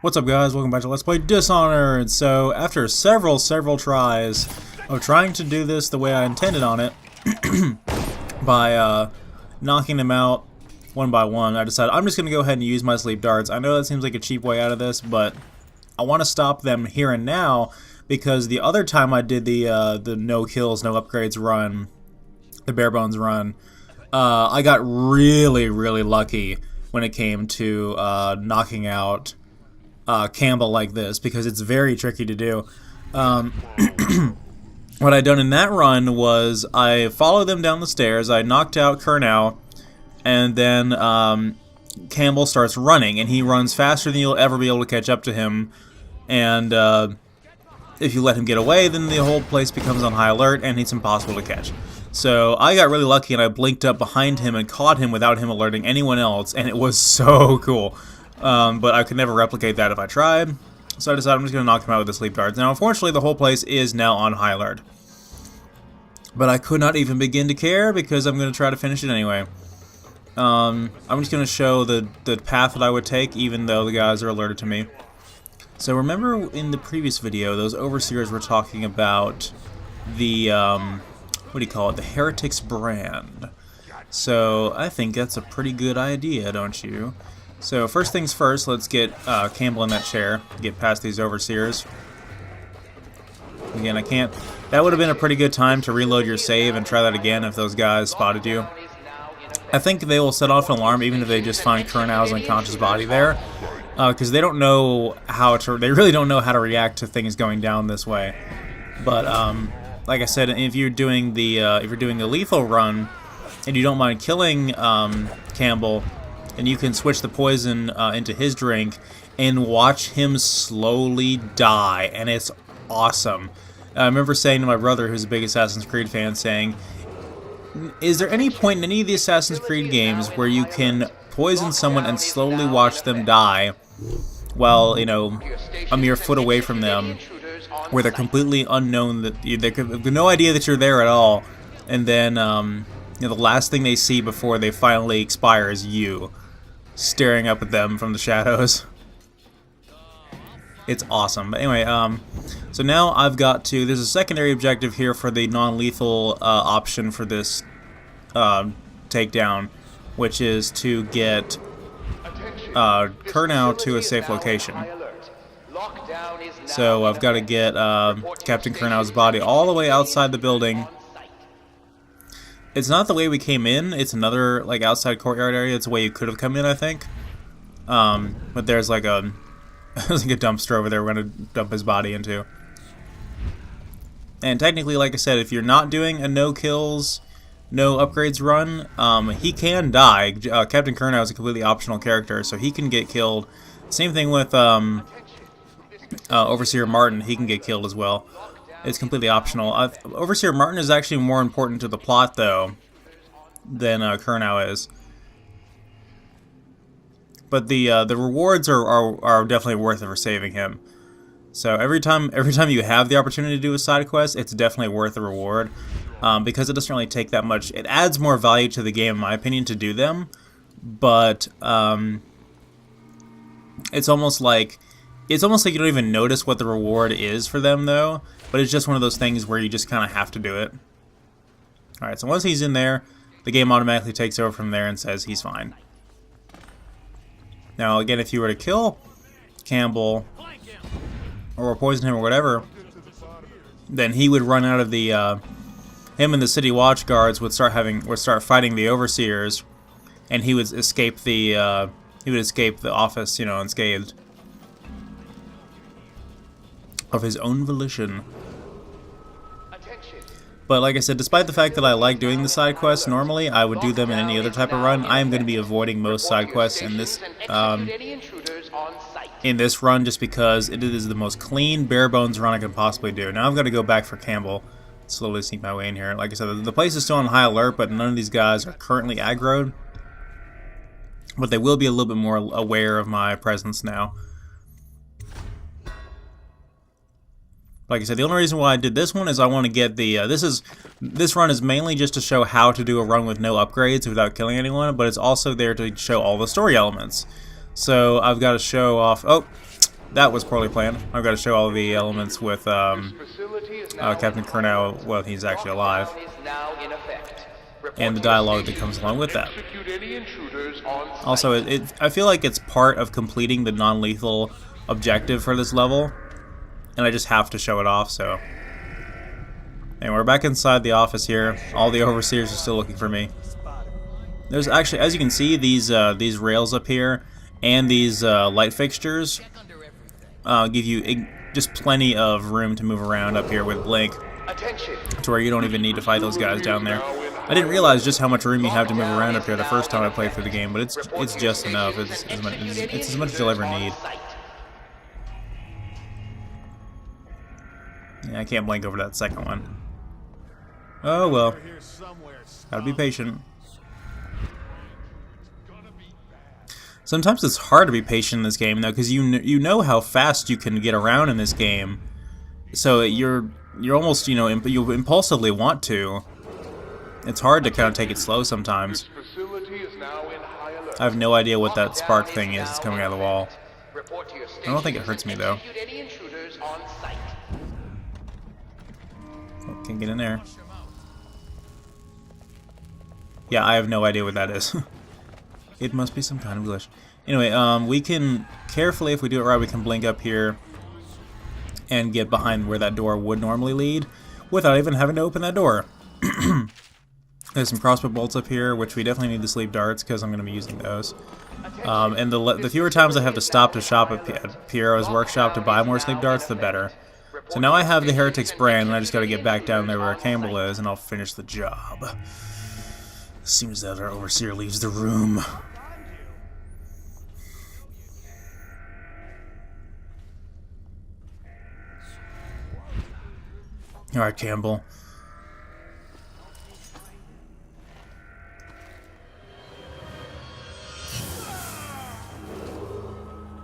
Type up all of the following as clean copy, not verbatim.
What's up, guys? Welcome back to Let's Play Dishonored. So, after several tries of trying to do this the way I intended on it, by knocking them out one by one, I decided I'm just going to go ahead and use my sleep darts. I know that seems like a cheap way out of this, but I want to stop them here and now, because the other time I did the no kills, no upgrades run, the bare bones run, I got really lucky when it came to knocking out Campbell like this, because it's very tricky to do. What I done in that run was I followed them down the stairs, I knocked out Kurnow, and then Campbell starts running, and he runs faster than you'll ever be able to catch up to him, and if you let him get away, then the whole place becomes on high alert, and it's impossible to catch. So I got really lucky, and I blinked up behind him and caught him without him alerting anyone else, and it was so cool. But I could never replicate that if I tried, so I decided I'm just going to knock him out with the sleep darts. Now, unfortunately, the whole place is now on high alert. But I could not even begin to care, because I'm going to try to finish it anyway. I'm just going to show the path that I would take, even though the guys are alerted to me. So remember in the previous video, those overseers were talking about the, what do you call it, the Heretics brand. So I think that's a pretty good idea, don't you? So first things first, let's get Campbell in that chair, get past these overseers. Again, I can't... That would have been a pretty good time to reload your save and try that again if those guys spotted you. I think they will set off an alarm even if they just find Kurnow's unconscious body there, because they don't know how to... They really don't know how to react to things going down this way. But like I said, if you're doing the lethal run and you don't mind killing Campbell, and you can switch the poison into his drink and watch him slowly die, and it's awesome. I remember saying to my brother, who's a big Assassin's Creed fan, saying, is there any point in any of the Assassin's Creed games where you can poison someone and slowly watch them die while, you know, a mere foot away from them, where they're completely unknown, that they have no idea that you're there at all, and then you know, the last thing they see before they finally expire is you staring up at them from the shadows. It's awesome. But anyway, so now I've got to... There's a secondary objective here for the non-lethal option for this takedown, which is to get Kurnow to a safe location. So I've got to get Captain Kurnow's body all the way outside the building. It's not the way we came in, it's another like outside courtyard area. It's the way you could have come in, I think. But there's like a there's like a dumpster over there we're going to dump his body into. And technically, like I said, if you're not doing a no kills, no upgrades run, he can die. Captain Kurnow is a completely optional character, so he can get killed. Same thing with Overseer Martin, he can get killed as well. It's completely optional. Overseer Martin is actually more important to the plot, though, than Kurnow is. But the rewards are definitely worth it for saving him. So every time you have the opportunity to do a side quest, it's definitely worth the reward, because it doesn't really take that much. It adds more value to the game, in my opinion, to do them. But it's almost like you don't even notice what the reward is for them, though. But it's just one of those things where you just kind of have to do it. Alright, so once he's in there, the game automatically takes over from there and says he's fine. Now, again, if you were to kill Campbell, or poison him or whatever, then he would run out of the... him and the city watch guards would start fighting the overseers, and he would escape the office, you know, unscathed. Of his own volition. But like I said, despite the fact that I like doing the side quests normally, I would do them in any other type of run. I am going to be avoiding most side quests in this run, just because it is the most clean, bare bones run I can possibly do. Now I've got to go back for Campbell. Slowly sneak my way in here. Like I said, the place is still on high alert, but none of these guys are currently aggroed. But they will be a little bit more aware of my presence now. Like I said, the only reason why I did this one is I want to get the, this run is mainly just to show how to do a run with no upgrades without killing anyone, but it's also there to show all the story elements. So I've got to show off. Oh, that was poorly planned. I've got to show all the elements with Captain Curnow while he's actually alive, and the dialogue that comes along with that. Also, I feel like it's part of completing the non-lethal objective for this level, and I just have to show it off. So, and we're back inside the office here. All the overseers are still looking for me. There's actually, as you can see, these rails up here and these light fixtures give you just plenty of room to move around up here with Blink, to where you don't even need to fight those guys down there. I didn't realize just how much room you have to move around up here the first time I played through the game, but it's just enough. It's as much as you'll ever need. Yeah, I can't blink over that second one. Oh well. Gotta be patient. Sometimes it's hard to be patient in this game, though, because you know how fast you can get around in this game. So you're almost, you impulsively want to. It's hard to kind of take it slow sometimes. I have no idea what that spark thing is that's coming out of the wall. I don't think it hurts me, though. Oh, can't get in there. Yeah, I have no idea what that is. It must be some kind of glitch. Anyway, we can carefully, if we do it right, we can blink up here and get behind where that door would normally lead without even having to open that door. There's some crossbow bolts up here, which we definitely need the sleep darts because I'm going to be using those. And the fewer times I have to stop to shop at Piero's workshop to buy more sleep darts, the better. So now I have the Heretic's brand, and I just got to get back down there where Campbell is, and I'll finish the job. As soon as that our overseer leaves the room. Alright, Campbell.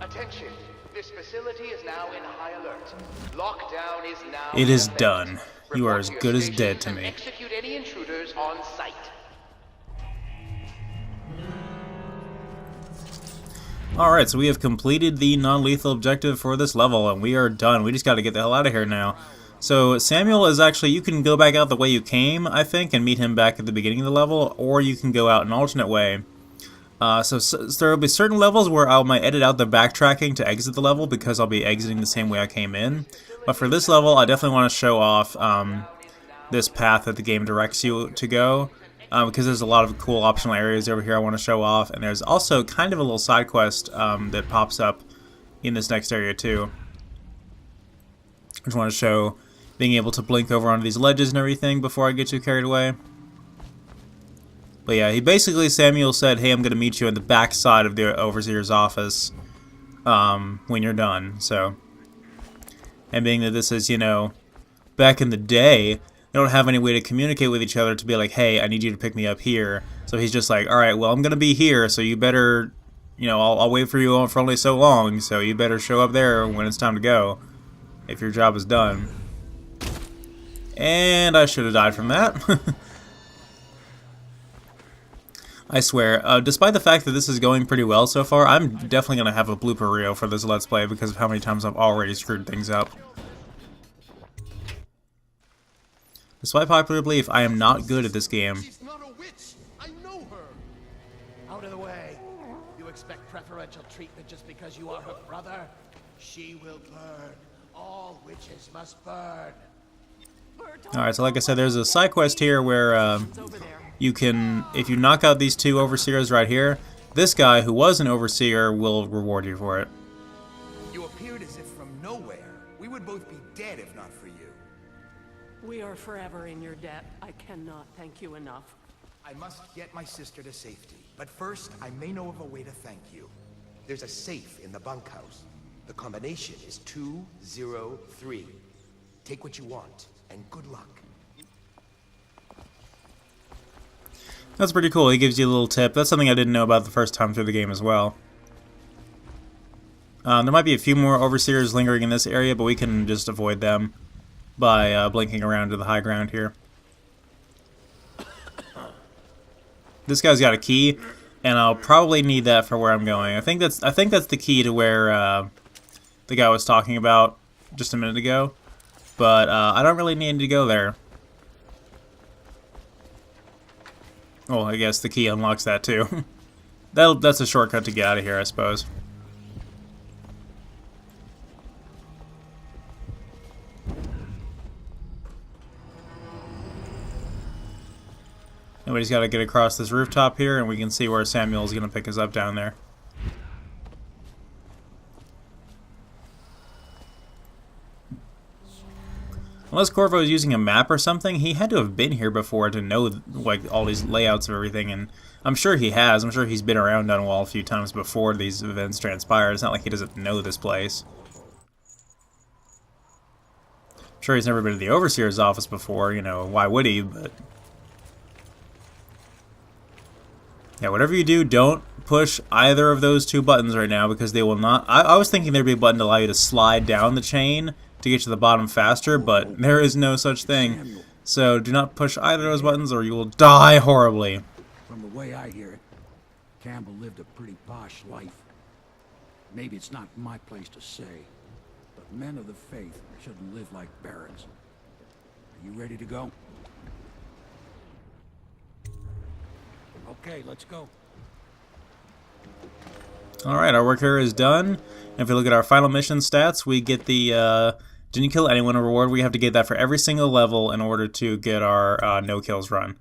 Attention. This facility is now in high alert. Lockdown is now. It is done. You are as good as dead to me. Execute any intruders on site. Alright, so we have completed the non-lethal objective for this level, and we are done. We just got to get the hell out of here now. So Samuel is actually, you can go back out the way you came, I think, and meet him back at the beginning of the level, or you can go out an alternate way. So there will be certain levels where I might edit out the backtracking to exit the level because I'll be exiting the same way I came in. But for this level, I definitely want to show off this path that the game directs you to go. Because there's a lot of cool optional areas over here I want to show off, and there's also kind of a little side quest that pops up in this next area too. I just want to show being able to blink over onto these ledges and everything before I get too carried away. But yeah, Samuel said, hey, I'm going to meet you in the back side of the Overseer's office when you're done, so. And being that this is, back in the day, they don't have any way to communicate with each other to be like, hey, I need you to pick me up here. So he's just like, alright, well, I'm going to be here, so you better, I'll wait for you for only so long, so you better show up there when it's time to go, if your job is done. And I should have died from that. I swear, despite the fact that this is going pretty well so far, I'm definitely going to have a blooper reel for this Let's Play because of how many times I've already screwed things up. Despite popular belief, I am not good at this game. She's not a witch. I know her. Out of the way. You expect preferential treatment just because you are her brother? She will burn. All witches must burn. Alright, so like I said, there's a side quest here where you can, if you knock out these two overseers right here, this guy who was an overseer will reward you for it. You appeared as if from nowhere. We would both be dead if not for you. We are forever in your debt. I cannot thank you enough. I must get my sister to safety. But first, I may know of a way to thank you. There's a safe in the bunkhouse. The combination is 203. Take what you want, and good luck. That's pretty cool. He gives you a little tip. That's something I didn't know about the first time through the game as well. There might be a few more overseers lingering in this area, but we can just avoid them by blinking around to the high ground here. This guy's got a key. and I'll probably need that for where I'm going. I think that's the key to where the guy was talking about just a minute ago. But I don't really need to go there. Well, I guess the key unlocks that too. That's a shortcut to get out of here, I suppose. And we just gotta get across this rooftop here, and we can see where Samuel's gonna pick us up down there. Unless Corvo is using a map or something, he had to have been here before to know like all these layouts of everything, and I'm sure he has. I'm sure he's been around Dunwall a few times before these events transpire. It's not like he doesn't know this place. I'm sure he's never been to the Overseer's office before, you know, why would he? But yeah, whatever you do, don't push either of those two buttons right now, because they will not... I was thinking there'd be a button to allow you to slide down the chain to get to the bottom faster, but there is no such thing. So do not push either of those buttons or you will die horribly. From the way I hear it, Campbell lived a pretty posh life. Maybe it's not my place to say, but men of the faith shouldn't live like barons. Are you ready to go? Okay, let's go. Alright, our work here is done. And if we look at our final mission stats, we get the didn't kill anyone reward. We have to get that for every single level in order to get our no kills run.